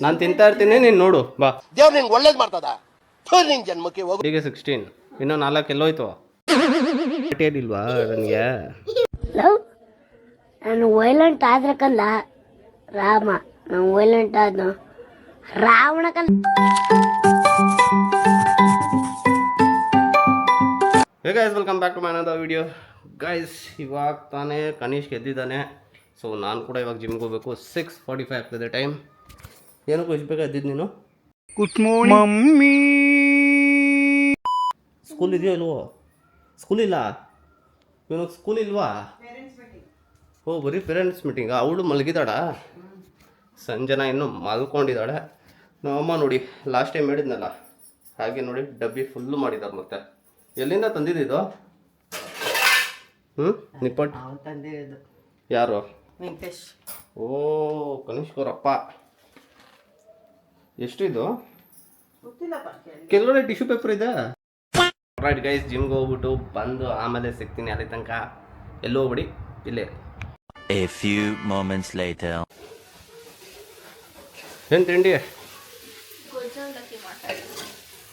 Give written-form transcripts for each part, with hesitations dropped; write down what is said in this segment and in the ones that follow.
ನಾನು ತಿಂತಾ ಇರ್ತೀನಿ, ನೀನು ನೋಡು ಬಾ. ದೇವ್ರು ನಿಂಗೆ ಒಳ್ಳೇದು ಮಾಡ್ತದ. ನಿನ್ ಜನ್ಮಕ್ಕೆ ಹೋಗು. ಈಗ 16 ಇನ್ನೂ 4 ಎಲ್ಲೋಯ್ತು. ಇಲ್ವಾ ನನಗೆ? ನಾನು ವೈಲೆಂಟ್ ಆದ್ರಕಲ್ಲ ರಾಮ, ನಾನು ವೈಲೆಂಟ್ ಆದ್ನು ರಾವಣ ಕಲ್ಲ. Hey guys, welcome back to my another video. Guys, ಇವಾಗ ತಾನೇ ಕನಿಷ್ಕ್ ಎದ್ದಿದ್ದಾನೆ. ಸೊ ನಾನು ಕೂಡ ಇವಾಗ ಜಿಮ್ಗೆ ಹೋಗಬೇಕು. 6:45 ಆಗ್ತದೆ ಟೈಮ್. ಏನಕ್ಕೂ ಇಷ್ಟು ಬೇಗ ಎದ್ದಿದ್ದು ನೀನು? Good morning mummy. ಸ್ಕೂಲ್ ಇದೆಯೋ ಇಲ್ವೋ? ಸ್ಕೂಲ್ ಇಲ್ಲ ಇವನಿಗೆ, ಸ್ಕೂಲ್ ಇಲ್ವಾ? ಓ, ಬರೀ ಪೇರೆಂಟ್ಸ್ ಮೀಟಿಂಗ್. ಅವಳು ಮಲಗಿದಾಳ, ಸಂಜನಾ ಇನ್ನೂ ಮಲ್ಕೊಂಡಿದ್ದಾಳೆ. ನಮ್ಮಮ್ಮ ನೋಡಿ ಲಾಸ್ಟ್ ಟೈಮ್ ಹೇಳಿದ್ನಲ್ಲ ಹಾಗೆ ನೋಡಿ ಡಬ್ಬಿ ಫುಲ್ಲು ಮಾಡಿದ್ದಾರೆ. ಮತ್ತೆ ಎಲ್ಲಿಂದ ತಂದಿದ್ದು? ನಿಪ್ಪಟ್ಟು ತಂದಿದ್ದು ಯಾರು? ವೆಂಕಟೇಶ್. ಓ, ಕನಿಷ್ಕರಪ್ಪ. ಎಷ್ಟು ಇದು? ಕೆಲವೊಡೆ ಟಿಶ್ಯೂ ಪೇಪರ್ ಇದೆ. ರೈಟ್ ಗೈಸ್, ಜಿಮ್ಗೆ ಹೋಗ್ಬಿಟ್ಟು ಬಂದು ಆಮೇಲೆ ಸಿಗ್ತೀನಿ. ಅಲ್ಲಿ ತನಕ ಎಲ್ಲೋ ಹೋಗ್ಬಿಡಿ, ಇಲ್ಲೇ. A few moments later. ಏನು ತಿಂಡಿ?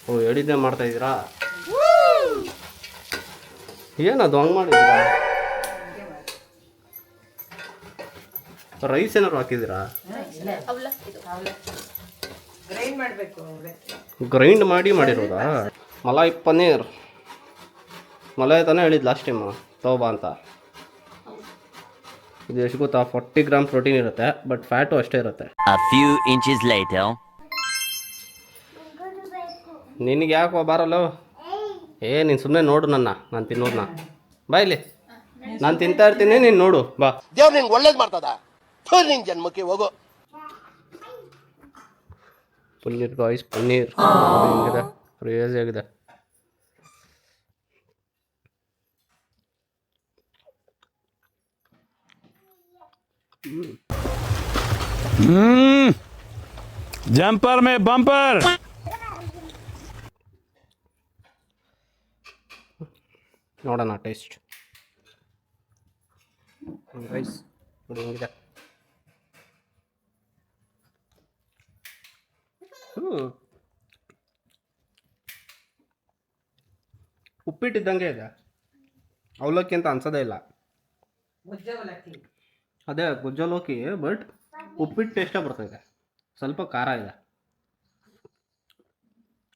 ಓ, ಹೇಳಿದ್ದೆ ಮಾಡ್ತಾ ಇದ್ದೀರಾ? ಏನದು ಹಂಗೆ ಮಾಡಿದ್ದೀರಾ? ರೈಸ್ ಏನಾದ್ರು ಹಾಕಿದ್ದೀರಾ? ಗ್ರೈಂಡ್ ಮಾಡಿರೋದಾ? ಮಲಾಯ್ ಪನ್ನೀರ್. ಮಲಾಯ್ ತಾನೇ ಹೇಳಿದ್ದು ಲಾಸ್ಟ್ ಟೈಮು ತಗೋಬಾ ಅಂತ. ಇದು ಎಷ್ಟು ಗೊತ್ತಾ? 40 ಗ್ರಾಮ್ ಪ್ರೋಟೀನ್ ಇರುತ್ತೆ, ಬಟ್ ಫ್ಯಾಟು ಅಷ್ಟೇ ಇರುತ್ತೆ. A few inches later. ನಿನಗೆ ಯಾಕೋ ಬಾರಲ್ಲ? ನೀನು ಸುಮ್ಮನೆ ನೋಡು ನಾನು ತಿನ್ನೋದನ್ನ. ಬಾ ಇಲ್ಲಿ, ನಾನು ತಿಂತಾ ಇರ್ತೀನಿ, ನೀನು ನೋಡು ಬಾ. ದೇವ್ರು ನಿಂಗೆ ಒಳ್ಳೇದು ಮಾಡ್ತದ. ನಿನ್ ಜನ್ಮಕ್ಕೆ ಹೋಗು. ಪನ್ನೀರ್ ಗಾಯ್ಸ್, ಪನ್ನೀರ್ ಹೆಂಗಿದೆ? ಕ್ರೇಜಿ ಆಗಿದೆ. जंपर में बम्पर. ನೋಡೋಣ ಟೇಸ್ಟ್. ರೈಸ್ ನೋಡಿ ಹೆಂಗಿದೆ. ಉಪ್ಪಿಟ್ಟಿದ್ದಂಗೆ ಇದೆ. ಅವಲಕ್ಕಿ ಅಂತ ಅನ್ಸೋದೇ ಇಲ್ಲ. ಅದೇ ಗುಜ್ಜಲೋಕಿ, ಬಟ್ ಉಪ್ಪಿಟ್ಟು ಟೇಸ್ಟೇ ಬರ್ತಾಯಿದೆ. ಸ್ವಲ್ಪ ಖಾರ ಇದೆ.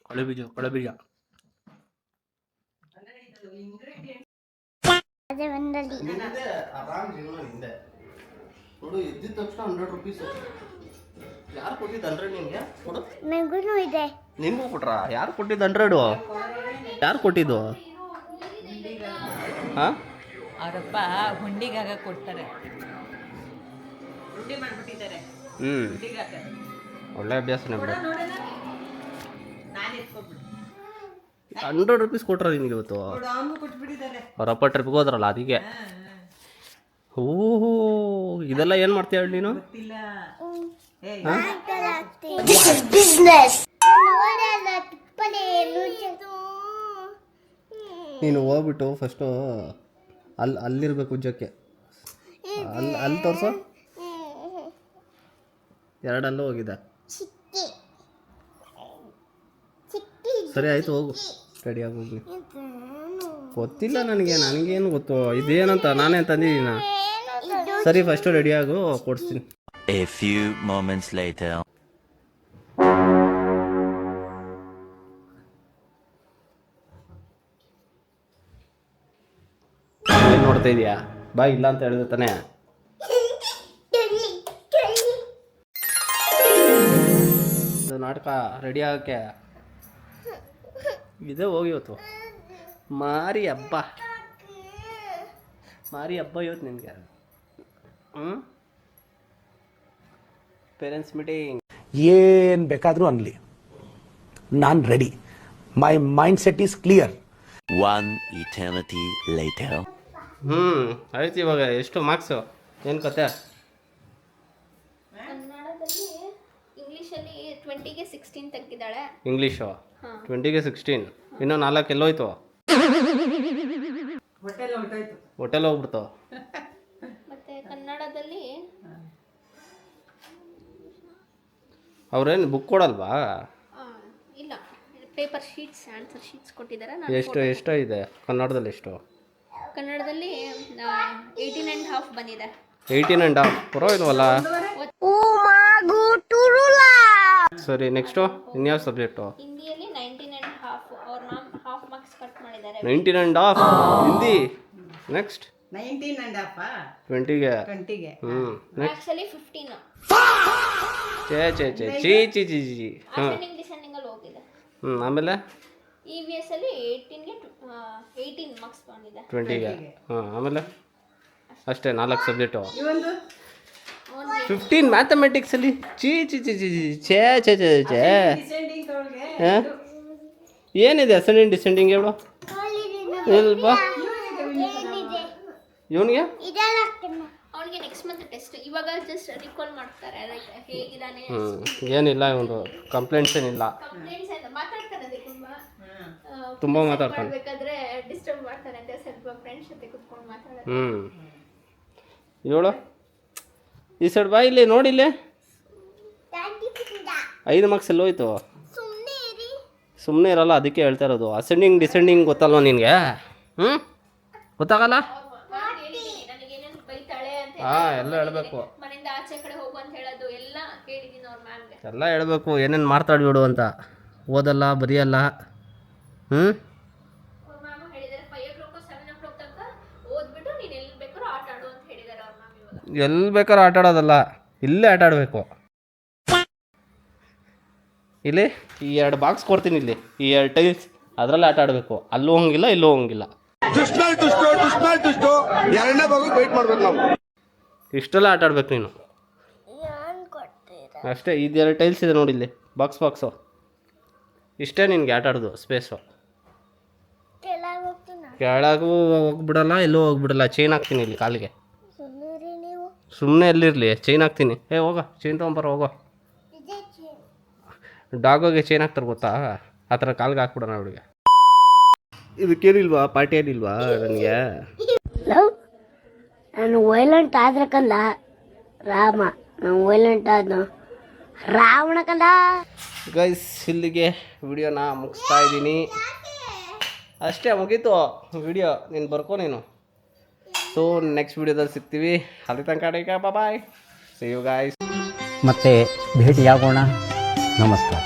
ಕಡಲೆಬೀಜ ಆರಾಮ್ ಜೀವನ ಹಿಂದೆ ನೋಡು. ಎದ್ದಿದ ತಕ್ಷಣ 100 ರೂಪೀಸ್. ಯಾರು ಕೊಟ್ಟಿದ್ದು 100 ನಿಮಗೆ? ಕೊಡು. ನನಗೂ ಇದೆ. ನಿಮಗೂ ಕೊಟ್ರಾ? ಯಾರು ಕೊಟ್ಟಿದ್ದು 100? ಯಾರು ಕೊಟ್ಟಿದ್ದು? ಹಾಂ, ಅವರಪ್ಪ ಹುಂಡಿಗಾಗ ಕೊಡ್ತಾರೆ. ಹುಂಡಿ ಮಾಡ್ಬಿಟ್ಟಿದ್ದಾರೆ. ಒಳ್ಳೆ ಅಭ್ಯಾಸನೇ ಬಿಡು. 100 ರೂಪೀಸ್ ಕೊಟ್ರ ನಿನಗೆ ಇವತ್ತು? ಅವರಪ್ಪ ಟ್ರಿಪ್ಗೆ ಹೋದ್ರಲ್ಲ ಅದಕ್ಕೆ. ಓಹೋ, ಇದೆಲ್ಲ ಏನು ಮಾಡ್ತೀಯ ಹೇಳಿ ನೀನು? ನೀನು ಹೋಗ್ಬಿಟ್ಟು ಫಸ್ಟು ಅಲ್ಲಿರ್ಬೇಕು ಉಜ್ಜಕ್ಕೆ. ಅಲ್ಲಿ ತೋರಿಸು. 2 ಅಲ್ಲೂ ಹೋಗಿದೆ. ಸರಿ ಆಯಿತು, ಹೋಗು, ರೆಡಿಯಾಗಿ ಹೋಗಿ. ಗೊತ್ತಿಲ್ಲ ನನಗೇನು ಗೊತ್ತು ಇದೇನಂತ. ನಾನೇ ತಂದಿದ್ದೀನ. ಸರಿ, ಫಸ್ಟು ರೆಡಿಯಾಗು, ಕೊಡಿಸ್ತೀನಿ. A few moments later. ಏನು ನೋಡ್ತಾ ಇದೀಯಾ? ಬಾ, ಇಲ್ಲ ಅಂತ ಹೇಳಿದ್ರೆ ತಾನೇ. ಇದು ನಾಟಕ ರೆಡಿ ಆಗೋಕ್ಕೆ ಇದೆ. ಹೋಗಿ ಇವತ್ತು ಮಾರಿ ಹಬ್ಬ ಇವತ್ತು ನಿನಗೆ. Parents meeting. ಏನು ಬೇಕಾದರೂ ಅನ್ನಲಿ, ನಾನು ready. My mind set is clear. One eternity later. ಆಯ್ತು. ಇವಾಗ ಎಷ್ಟು ಮಾರ್ಕ್ಸು? ಏನು ಕತೆ? ಕನ್ನಡದಲ್ಲಿ ಇಂಗ್ಲೀಷಲ್ಲಿ 20ಗೆ 16 ತೆಗ್ದಿದ್ದಾಳೆ. ಇಂಗ್ಲೀಷು 20ಗೆ 16. ಇನ್ನೂ 4 ಎಲ್ಲೋಯ್ತು? ಹೋಟೆಲ್ ಹೋಗ್ಬಿಡ್ತು. ಮತ್ತೆ ಕನ್ನಡದಲ್ಲಿ ಅವ್ರೇನು ಬುಕ್ ಕೊಡಲ್ವಾ? ಇಲ್ಲ ಪೇಪರ್ ಶೀಟ್ಸ್ ಆನ್ಸರ್ ಶೀಟ್ಸ್ ಕೊಟ್ಟಿದ್ದಾರೆ. ಎಷ್ಟು ಇದೆ ಕನ್ನಡದಲ್ಲಿ? ಎಷ್ಟು ಕನ್ನಡದಲ್ಲಿ 18.5 ಬಂದಿದೆ. 18.5 ಪರವಾಗಿಲ್ವಲ್ಲ. ಸರಿ, ನೆಕ್ಸ್ಟು ಇನ್ಯಾವ ಸಬ್ಜೆಕ್ಟು? ಹಿಂದಿಯಲ್ಲಿ 19.5 ಅವ್ರ ಮ್ಯಾಮ್ ಹಾಫ್ ಮಾರ್ಕ್ಸ್ ಕಟ್ ಮಾಡಿದ್ದಾರೆ. 19.5 ಹಿಂದಿ. ನೆಕ್ಸ್ಟ್ 20ಗೆ. ಆಕ್ಚುಲಿ 15 ಚೀ ಅಸೆಂಡಿಂಗ್ ಡಿಸೆಂಡಿಂಗ್ ಅಲ್ಲಿ ಹೋಗಿದೆ. ಆಮೇಲೆ EVS ಅಲ್ಲಿ 18 ಮಾರ್ಕ್ಸ್ ಬಂದಿದೆ. 20ಗೆ. ಆಮೇಲೆ ಅಷ್ಟೇ 4 ಸಬ್ಜೆಕ್ಟು. 15 ಮ್ಯಾಥಮೆಟಿಕ್ಸಲ್ಲಿ. ಏನಿದೆ ಅಸೆಂಡಿಂಗ್ ಡಿಸೆಂಡಿಂಗ್ ಹೇಳು? ಇಲ್ವಾ ಇವನಿಗೆ? ಅವನಿಗೆ ನೆಕ್ಸ್ಟ್ ಮಂತ್ ಟೆಸ್ಟ್. ಇವಾಗ ಜಸ್ಟ್ ರಿಕಾಲ್ ಮಾಡ್ತಾರೆ ಲೈಕ್ ಹೇಗಿದಾನೆ. ಏನಿಲ್ಲ, ಇವನು ಕಂಪ್ಲೇಂಟ್ಸ್ ಏನಿಲ್ಲ. ಕಂಪ್ಲೇಂಟ್ಸ್ ಅಂತ ಮಾತಾಡ್ತಾನೆ ತುಂಬ ಮಾತಾಡ್ತಾನೆ. ಬೇಕಾದ್ರೆ ಡಿಸ್ಟರ್ಬ್ ಮಾಡ್ತಾನೆ ಅಂತ ಸ್ವಲ್ಪ ಫ್ರೆಂಡ್ಸ್ ಜೊತೆ ಕುತ್ಕೊಂಡು ಮಾತಾಡೋದು. ಹೇಳು ಈ ಸೈಡ್ ಬಾ, ಇಲ್ಲಿ ನೋಡಿಲ್ಲೇ 5 ಮಾರ್ಕ್ಸ್ ಎಲ್ಲ ಹೋಯ್ತು. ಸುಮ್ಮನೆ ಇರಲ್ಲ, ಅದಕ್ಕೆ ಹೇಳ್ತಾ ಇರೋದು. ಅಸೆಂಡಿಂಗ್ ಡಿಸೆಂಡಿಂಗ್ ಗೊತ್ತಲ್ವ ನಿನಗೆ? ಗೊತ್ತಾಗಲ್ಲ? ನನಗೇನೇನು ಬೈತಾಳೆ ಅಂತ ಎಲ್ಲ ಹೇಳಬೇಕು. ಮನೆಯಿಂದ ಆಚೆ ಕಡೆ ಹೋಗು ಅಂತ ಹೇಳೋದು ಎಲ್ಲ ಹೇಳಿದೀನಿ ಅವ್ರ ಮ್ಯಾಮ್ಗೆ. ಎಲ್ಲ ಹೇಳಬೇಕು, ಏನೇನು ಮಾತಾಡ್ಬಿಡು ಅಂತ. ಓದಲ್ಲ, ಬರೆಯಲ್ಲ. ಅವ್ರ ಮ್ಯಾಮ್ ಹೇಳಿದ್ದಾರೆ 5 o'clock 7 o'clock ತನಕ ಓದ್ಬಿಟ್ಟು ನೀನು ಎಲ್ಲಿ ಬೇಕಾದ್ರೂ ಆಟ ಆಡು ಅಂತ ಹೇಳಿದ್ದಾರೆ ಅವ್ರ ಮ್ಯಾಮ್. ಇವಾಗ ಎಲ್ಲಿ ಬೇಕಾದ್ರೂ ಆಟ ಆಡೋದಲ್ಲ, ಇಲ್ಲೇ ಆಟ ಆಡಬೇಕು. ಇಲ್ಲಿ ಈ 2 ಬಾಕ್ಸ್ ಕೊಡ್ತೀನಿ, ಇಲ್ಲಿ ಈ 2 ಟೈಲ್ಸ್, ಅದರಲ್ಲಿ ಆಟ ಆಡಬೇಕು. ಅಲ್ಲೂ ಹೋಗಿಲ್ಲ, ಇಲ್ಲೂ ಹೋಗಿಲ್ಲ. ಇಷ್ಟೆಲ್ಲ ಆಟ ಆಡ್ಬೇಕು ನೀನು ಅಷ್ಟೇ. ಇದು 2 ಟೈಲ್ಸ್ ಇದೆ ನೋಡಿ, ಇಲ್ಲಿ ಬಾಕ್ಸು. ಇಷ್ಟೇ ನಿನ್ಗೆ ಆಟ ಆಡೋದು ಸ್ಪೇಸು. ಕೆಳಗೂ ಹೋಗ್ಬಿಡಲ್ಲ, ಎಲ್ಲೂ ಹೋಗ್ಬಿಡಲ್ಲ. ಚೈನ್ ಹಾಕ್ತೀನಿ ಇಲ್ಲಿ ಕಾಲಿಗೆ. ಸುಮ್ಮನೆ ಎಲ್ಲಿರಲಿ, ಚೈನ್ ಹಾಕ್ತೀನಿ. ಹೋಗೋ, ಚೈನ್ ತೊಗೊಂಬರ, ಹೋಗೋ. ಡಾಗೋಗೆ ಚೈನ್ ಹಾಕ್ತಾರೆ ಗೊತ್ತಾ? ಆ ಥರ ಕಾಲ್ಗೆ ಹಾಕ್ಬಿಡೋಣ ಅವಳಿಗೆ. ಇದಕ್ಕೇನಿಲ್ವಾ, ಪಾರ್ಟಿ ಏನಿಲ್ವಾ ನನಗೆ? ನಾನು ವೈಲೆಂಟ್ ಆದ್ರಕಲ್ಲ ರಾಮ, ನಾನು ವೈಲೆಂಟ್ ಆದ್ನು ರಾವಣ ಕಂದ. ಗೈಸ್, ಇಲ್ಲಿಗೆ ವಿಡಿಯೋನ ಮುಗಿಸ್ತಾ ಇದ್ದೀನಿ. ಅಷ್ಟೇ, ಮುಗೀತು ವಿಡಿಯೋ. ನೀನು ಬರ್ಕೊ ನೀನು. ಸೊ ನೆಕ್ಸ್ಟ್ ವಿಡಿಯೋದಲ್ಲಿ ಸಿಗ್ತೀವಿ. ಅಲ್ಲಿ ತನಕ ಬಾಯ್. C you guys. ಮತ್ತೆ ಭೇಟಿಯಾಗೋಣ. ನಮಸ್ಕಾರ.